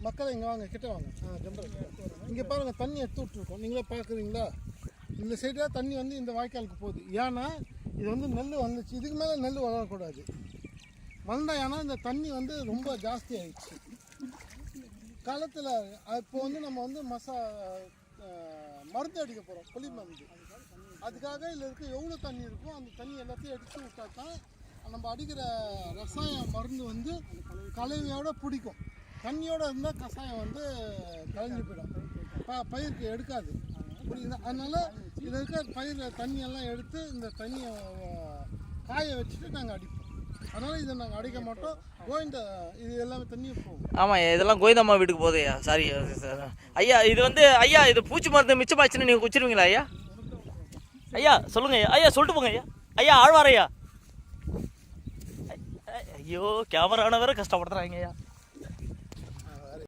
மக்களை இங்கே வாங்க, கிட்ட வாங்க. ஜம்பர் இங்கே பாருங்கள், தண்ணி எடுத்து விட்ருக்கோம். நீங்களே பார்க்குறீங்களா? இந்த சைடாக தண்ணி வந்து இந்த வாய்க்காலுக்கு போகுது. ஏன்னா இது வந்து நெல் வந்துச்சு, இதுக்கு மேலே நெல் வளரக்கூடாது. வளர்ந்தா ஏன்னா இந்த தண்ணி வந்து ரொம்ப ஜாஸ்தி ஆயிடுச்சு காலத்தில். இப்போ வந்து நம்ம வந்து மருந்து அடிக்க போகிறோம், புளி மருந்து. அதுக்காக இதில் இருக்க எவ்வளோ தண்ணி இருக்கோ அந்த தண்ணி எல்லாத்தையும் அடித்து விட்டா தான் நம்ம அடிக்கிற ரசாயன மருந்து வந்து கலவையோடு பிடிக்கும். தண்ணியோடு இருந்தால் கஷாயம் வந்து கலைஞ்சு போயிடும், பயிருக்கு எடுக்காது. புரியுதுங்களா? அதனால் இதில் இருக்க பயிர் தண்ணியெல்லாம் எடுத்து இந்த தண்ணியை காய வச்சுட்டு நாங்கள் அடிப்போம். அதனால் இதை நாங்கள் அடிக்க மாட்டோம். கோவிந்த இது எல்லாமே தண்ணியும் போகும். ஆமாம், இதெல்லாம் கோவிந்தம்மா வீட்டுக்கு போகுது ஐயா. சாரி சார் ஐயா, இது வந்து ஐயா இது பூச்சி மருந்து மிச்சமாச்சுன்னு நீங்கள் குச்சிருவீங்களா ஐயா? ஐயா சொல்லுங்க ஐயா. ஐயா சொல்லிட்டு போங்க ஐயா. ஐயா ஆழ்வார் ஐயா. ஐயோ கேமரான வேற கஷ்டப்படுத்துறாங்க ஐயா.